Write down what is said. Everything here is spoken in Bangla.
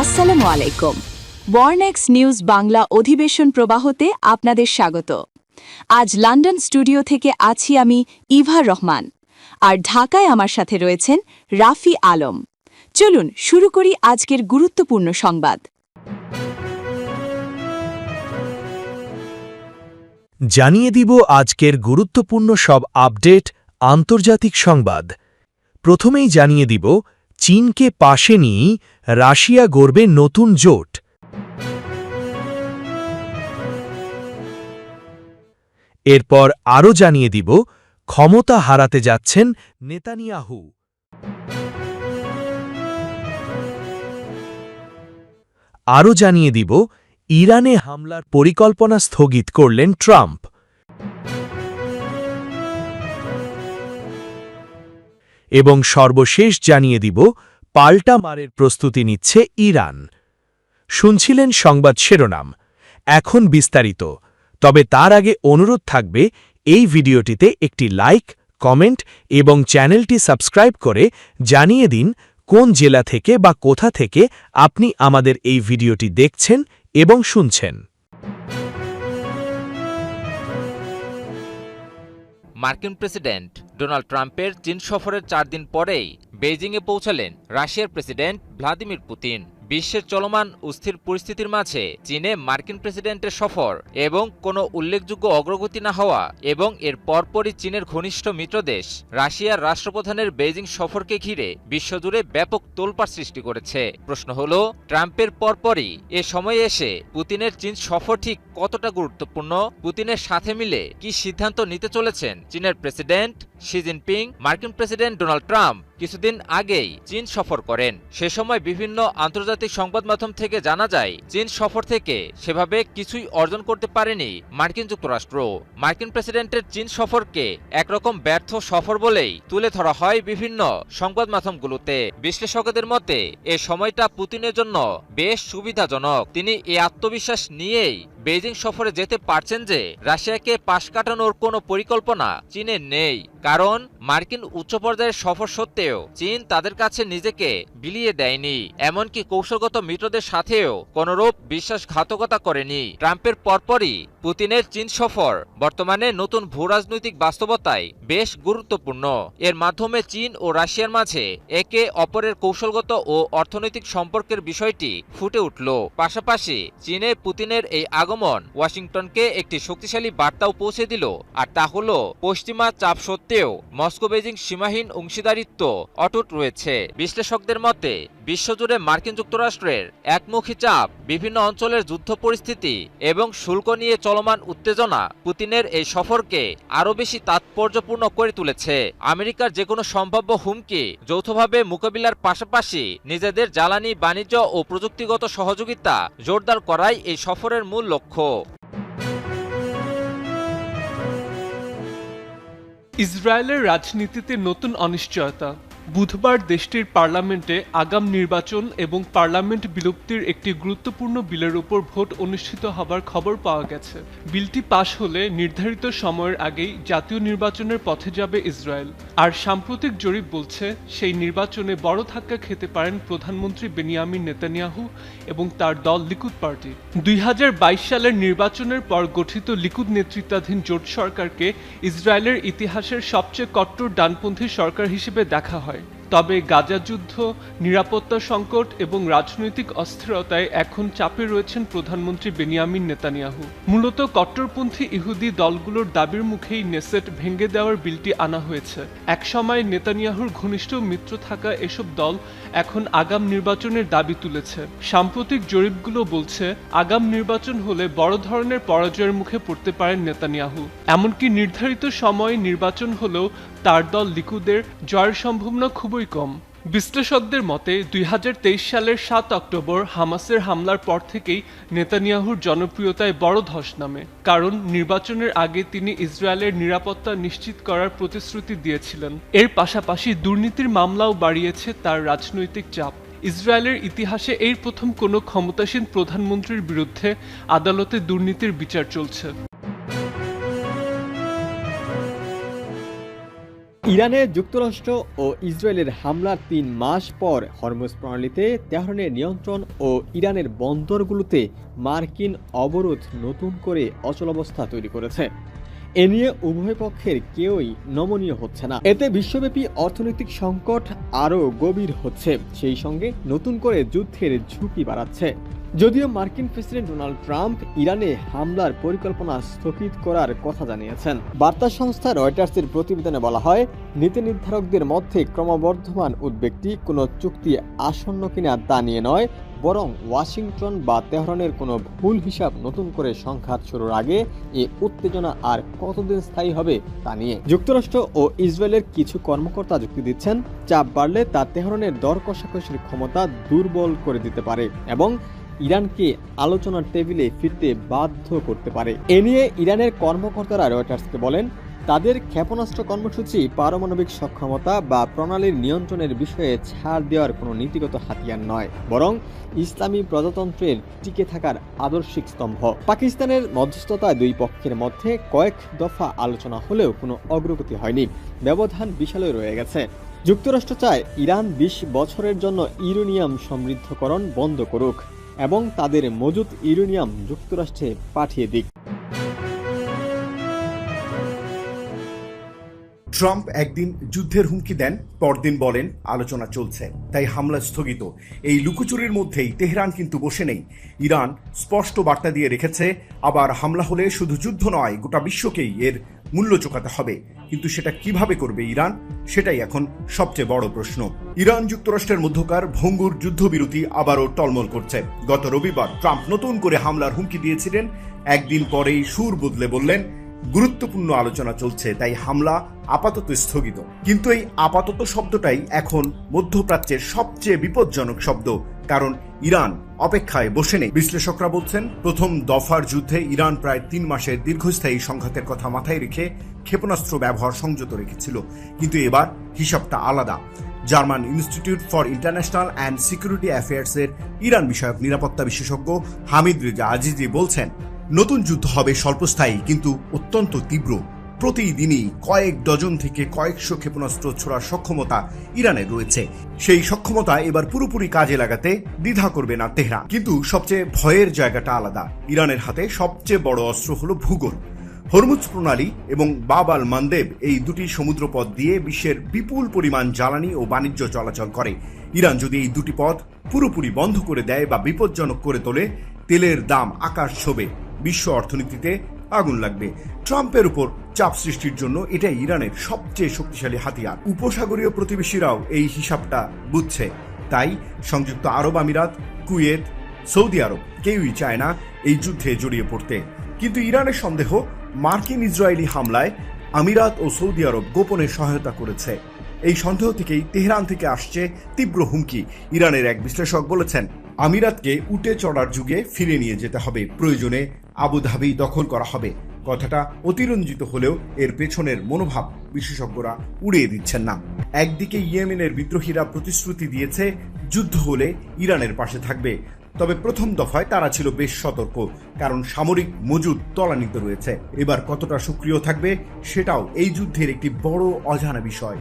আসসালামু আলাইকুম। ওয়ারনেক্স নিউজ বাংলা অধিবেশন প্রবাহতে আপনাদের স্বাগত। আজ লন্ডন স্টুডিও থেকে আছি আমি ইভা রহমান, আর ঢাকায় আমার সাথে রয়েছেন রাফি আলম। চলুন শুরু করি আজকের গুরুত্বপূর্ণ সংবাদ। জানিয়ে দিব আজকের গুরুত্বপূর্ণ সব আপডেট আন্তর্জাতিক সংবাদ। প্রথমেই জানিয়ে দিব চীনকে পাশে নিয়েই রাশিয়া গড়বে নতুন জোট। এরপর আরও জানিয়ে দিব ক্ষমতা হারাতে যাচ্ছেন নেতানিয়াহু। আরও জানিয়ে দিব ইরানে হামলার পরিকল্পনা স্থগিত করলেন ট্রাম্প। এবং সর্বশেষ জানিয়ে দিব পাল্টা মারের প্রস্তুতি নিচ্ছে ইরান। শুনছিলেন সংবাদ শিরোনাম, এখন বিস্তারিত। তবে তার আগে অনুরোধ থাকবে এই ভিডিওটিতে একটি লাইক, কমেন্ট এবং চ্যানেলটি সাবস্ক্রাইব করে জানিয়ে দিন কোন জেলা থেকে বা কোথা থেকে আপনি আমাদের এই ভিডিওটি দেখছেন এবং শুনছেন। মার্কিন প্রেসিডেন্ট ডোনাল্ড ট্রাম্পের চীন সফরের 4 দিন পরেই বেইজিংয়ে পৌঁছালেন রাশিয়ার প্রেসিডেন্ট ভ্লাদিমির পুতিন। বিশ্বের চলমান অস্থির পরিস্থিতির মাঝে চীনে মার্কিন প্রেসিডেন্টের সফর এবং কোনো উল্লেখযোগ্য অগ্রগতি না হওয়া এবং এর পরপরই চীনের ঘনিষ্ঠ মিত্রদেশ রাশিয়ার রাষ্ট্রপ্রধানের বেইজিং সফরকে ঘিরে বিশ্বজুড়ে ব্যাপক তোলপাড় সৃষ্টি করেছে। প্রশ্ন হল, ট্রাম্পের পরপরই এ সময়ে এসে পুতিনের চীন সফর ঠিক কতটা গুরুত্বপূর্ণ? পুতিনের সাথে মিলে কি সিদ্ধান্ত নিতে চলেছেন চীনের প্রেসিডেন্ট শি জিনপিং? মার্কিন প্রেসিডেন্ট ডোনাল্ড ট্রাম্প কিছুদিন আগেই চীন সফর করেন। সে সময় বিভিন্ন আন্তর্জাতিক সংবাদ মাধ্যম থেকে জানা যায় চীন সফর থেকে সেভাবে কিছুই অর্জন করতে পারেনি মার্কিন যুক্তরাষ্ট্র। মার্কিন প্রেসিডেন্টের চীন সফরকে একরকম ব্যর্থ সফর বলেই তুলে ধরা হয় বিভিন্ন সংবাদ মাধ্যমগুলোতে। বিশ্লেষকদের মতে এ সময়টা পুতিনের জন্য বেশ সুবিধাজনক। তিনি এই আত্মবিশ্বাস নিয়েই বেইজিং সফরে যেতে পারছেন যে রাশিয়াকে পাশ কাটানোর কোনো পরিকল্পনা চীনের নেই, কারণ মার্কিন উচ্চ পর্যায়ের সফর সত্ত্বেও চীন তাদের কাছে নিজেকে বিলিয়ে দেয়নি, এমনকি কৌশলগত মিত্রদের সাথেও কোনরূপ বিশ্বাসঘাতকতা করেনি। ট্রাম্পের পরপরই পুতিনের চীন সফর বর্তমানে নতুন ভূরাজনৈতিক বাস্তবতায় বেশ গুরুত্বপূর্ণ। এর মাধ্যমে চীন ও রাশিয়ার মাঝে একে অপরের কৌশলগত ও অর্থনৈতিক সম্পর্কের বিষয়টি ফুটে উঠল। পাশাপাশি চীনে পুতিনের এই আগমন ওয়াশিংটনকে একটি শক্তিশালী বার্তাও পৌঁছে দিল, আর তা হল পশ্চিমা চাপ সত্ত্বেও মস্কো বেইজিং সীমাহীন অংশীদারিত্ব অটুট রয়েছে। বিশ্লেষকদের মতে বিশ্বজুড়ে মার্কিন যুক্তরাষ্ট্রের একমুখী চাপ, বিভিন্ন অঞ্চলের যুদ্ধ পরিস্থিতি এবং শুল্ক নিয়ে চলমান উত্তেজনা পুতিনের এই সফরকে আরও বেশি তাৎপর্যপূর্ণ করে তুলেছে। আমেরিকার যেকোনো সম্ভাব্য হুমকি যৌথভাবে মোকাবিলার পাশাপাশি নিজেদের জ্বালানি, বাণিজ্য ও প্রযুক্তিগত সহযোগিতা জোরদার করাই এই সফরের মূল লক্ষ্য। ইসরায়েলের রাজনীতিতে নতুন অনিশ্চয়তা। বুধবার দেশটির পার্লামেন্টে আগাম নির্বাচন এবং পার্লামেন্ট বিলুপ্তির একটি গুরুত্বপূর্ণ বিলের উপর ভোট অনুষ্ঠিত হবার খবর পাওয়া গেছে। বিলটি পাশ হলে নির্ধারিত সময়ের আগেই জাতীয় নির্বাচনের পথে যাবে ইসরায়েল। আর সাম্প্রতিক জরিপ বলছে সেই নির্বাচনে বড় ধাক্কা খেতে পারেন প্রধানমন্ত্রী বেনিয়ামিন নেতানিয়াহু এবং তার দল লিকুদ পার্টি। 2022 সালের নির্বাচনের পর গঠিত লিকুদ নেতৃত্বাধীন জোট সরকারকে ইসরায়েলের ইতিহাসের সবচেয়ে কট্টর ডানপন্থী সরকার হিসেবে দেখা হয়। তবে গাজা যুদ্ধ, নিরাপত্তা সংকট এবং রাজনৈতিক অস্থিরতায় এখন চাপে রয়েছেন প্রধানমন্ত্রী বেনিয়ামিন নেতানিয়াহু। মূলত কট্টরপন্থী ইহুদি দলগুলোর দাবির মুখেই নেসেট ভেঙে দেওয়ার বিলটি আনা হয়েছে। একসময় নেতানিয়াহুর ঘনিষ্ঠ মিত্র থাকা এসব দল এখন আগাম নির্বাচনের দাবি তুলেছে। সাম্প্রতিক জরিপগুলো বলছে আগাম নির্বাচন হলে বড় ধরনের পরাজয়ের মুখে পড়তে পারেন নেতানিয়াহু। এমনকি নির্ধারিত সময়ে নির্বাচন হলেও তার দল লিকুদের জয়ের সম্ভাবনা খুবই কম। বিশ্লেষকদের মতে 2023 সালের 7 অক্টোবর হামাসের হামলার পর থেকেই নেতানিয়াহুর জনপ্রিয়তায় বড় ধস নামে, কারণ নির্বাচনের আগে তিনি ইসরায়েলের নিরাপত্তা নিশ্চিত করার প্রতিশ্রুতি দিয়েছিলেন। এর পাশাপাশি দুর্নীতির মামলাও বাড়িয়েছে তার রাজনৈতিক চাপ। ইসরায়েলের ইতিহাসে এই প্রথম কোনো ক্ষমতাসীন প্রধানমন্ত্রীর বিরুদ্ধে আদালতে দুর্নীতির বিচার চলছে। ইরানে যুক্তরাষ্ট্র ও ইসরায়েলের হামলার ৩ মাস পর হরমুজ প্রণালীতে তেহরানের নিয়ন্ত্রণ ও ইরানের বন্দরগুলোতে মার্কিন অবরোধ নতুন করে অচলাবস্থা তৈরি করেছে। এ নিয়ে উভয় পক্ষের কেউই নমনীয় হচ্ছে না। এতে বিশ্বব্যাপী অর্থনৈতিক সংকট আরও গভীর হচ্ছে, সেই সঙ্গে নতুন করে যুদ্ধের ঝুঁকি বাড়াচ্ছে। যদিও মার্কিন প্রেসিডেন্ট ডোনাল্ড ট্রাম্প ইরানে হামলার পরিকল্পনা স্থগিত করার কথা জানিয়েছেন। বার্তা সংস্থা রয়টার্সের প্রতিবেদনে বলা হয়, নীতি নির্ধারকদের মধ্যে ক্রমবর্ধমান উদ্বেগটি কোনো চুক্তি আসন্ন কিনা তা নিয়ে নয়, বরং ওয়াশিংটন বা তেহরানের কোনো ভুল হিসাব নতুন করে সংঘাত শুরুর আগে এই উত্তেজনা আর কতদিন স্থায়ী হবে তা নিয়ে। যুক্তরাষ্ট্র ও ইসরায়েলের কিছু কর্মকর্তা যুক্তি দিচ্ছেন, চাপ বাড়লে তা তেহরানের দর কষাকষির ক্ষমতা দুর্বল করে দিতে পারে এবং ইরানকে আলোচনার টেবিলে ফিরতে বাধ্য করতে পারে। এ নিয়ে ইরানের কর্মকর্তারা রয়টার্সকে বলেন, তাদের ক্ষেপণাস্ত্র কর্মসূচি পারমাণবিক সক্ষমতা বা প্রণালীর নিয়ন্ত্রণের বিষয়ে ছাড় দেওয়ার কোনো নীতিগত হাতিয়ার নয়, বরং ইসলামী প্রজাতন্ত্রের টিকে থাকার আদর্শিক স্তম্ভ। পাকিস্তানের মধ্যস্থতায় দুই পক্ষের মধ্যে কয়েক দফা আলোচনা হলেও কোনো অগ্রগতি হয়নি, ব্যবধান বিশালই রয়ে গেছে। যুক্তরাষ্ট্র চায় ইরান ২০ বছরের জন্য ইউরেনিয়াম সমৃদ্ধকরণ বন্ধ করুক এবং তাদের মজুত ইউরেনিয়াম যুক্তরাষ্ট্রে পাঠিয়ে দিক। ট্রাম্প একদিন যুদ্ধের হুমকি দেন, পরদিন বলেন আলোচনা চলছে, তাই হামলা স্থগিত। এই লুকোচুরির মধ্যেই তেহরান কিন্তু বসে নেই। ইরান স্পষ্ট বার্তা দিয়ে রেখেছে, আবার হামলা হলে শুধু যুদ্ধ নয়, গোটা বিশ্বকেই এর মূল্য চোকাতে হবে। কিন্তু সেটা কিভাবে করবে ইরান, সেটাই এখন সবচেয়ে বড় প্রশ্ন। ইরান যুক্তরাষ্ট্রের মধ্যকার ভঙ্গুর যুদ্ধবিরতি আবারও টলমল করছে। গত রবিবার ট্রাম্প নতুন করে হামলার হুমকি দিয়েছিলেন, একদিন পরেই সুর বদলে বললেন গুরুত্বপূর্ণ আলোচনা চলছে, তাই হামলা আপাতত স্থগিত। কিন্তু এই আপাতত শব্দটাই এখন মধ্যপ্রাচ্যের সবচেয়ে বিপজ্জনক শব্দ, কারণ ইরান অপেক্ষায় বসে নেই। বিশ্লেষকরা বলছেন, প্রথম দফার যুদ্ধে ইরান প্রায় ৩ মাসের দীর্ঘস্থায়ী সংঘাতের কথা মাথায় রেখে ক্ষেপণাস্ত্র ব্যবহার সংযত রেখেছিল, কিন্তু এবার হিসাবটা আলাদা। German Institute for International and Security অ্যাফেয়ার্সের ইরান বিষয়ক নিরাপত্তা বিশেষজ্ঞ হামিদ রেজা আজিজি বলছেন, নতুন যুদ্ধ হবে স্বল্পস্থায়ী কিন্তু অত্যন্ত তীব্র। প্রতিদিনই কয়েক ডজন থেকে কয়েকশো ক্ষেপণাস্ত্র ছোড়ার সক্ষমতা ইরানের রয়েছে। সেই সক্ষমতা এবার পুরোপুরি কাজে লাগাতে দ্বিধা করবে না তেহরান। কিন্তু সবচেয়ে ভয়ের জায়গাটা আলাদা। ইরানের হাতে সবচেয়ে বড় অস্ত্র হলো ভূগোল। হরমুজ প্রণালী এবং বাব আল মানদেব, এই দুটি সমুদ্রপথ দিয়ে বিশ্বের বিপুল পরিমাণ জ্বালানি ও বাণিজ্য চলাচল করে। ইরান যদি এই দুটি পথ পুরোপুরি বন্ধ করে দেয় বা বিপজ্জনক করে তোলে, তেলের দাম আকাশ ছোঁবে, বিশ্ব অর্থনীতিতে আগুন লাগবে। ট্রাম্পের উপর চাপ সৃষ্টির জন্য এটাই ইরানের সবচেয়ে শক্তিশালী হাতিয়ার। উপসাগরীয় প্রতিবেশীরাও এই হিসাবটা বুঝছে, তাই সংযুক্ত আরব আমিরাত, কুয়েত, সৌদি আরব কেউই চায় না এই যুদ্ধে জড়িয়ে পড়তে। কিন্তু ইরানের সন্দেহ, মার্কিন ইসরায়েলি হামলায় আমিরাত ও সৌদি আরব গোপনে সহায়তা করেছে। এই সন্দেহ থেকেই তেহরান থেকে আসছে তীব্র হুমকি। ইরানের এক বিশ্লেষক বলেছেন, আমিরাতকে উটে চড়ার যুগে ফিরে নিয়ে যেতে হবে, প্রয়োজনে আবুধাবি দখল করা হবে। কথাটা অতিরঞ্জিত হলেও এর পেছনের মনোভাব বিশেষজ্ঞরা উড়িয়ে দিচ্ছেন না। একদিকে ইয়েমেনের বিদ্রোহীরা প্রতিশ্রুতি দিয়েছে যুদ্ধ হলে ইরানের পাশে থাকবে, তবে প্রথম দফায় তারা ছিল বেশ সতর্ক, কারণ সামরিক মজুদ তলানিতে রয়েছে। এবার কতটা সক্রিয় থাকবে সেটাও এই যুদ্ধের একটি বড় অজানা বিষয়।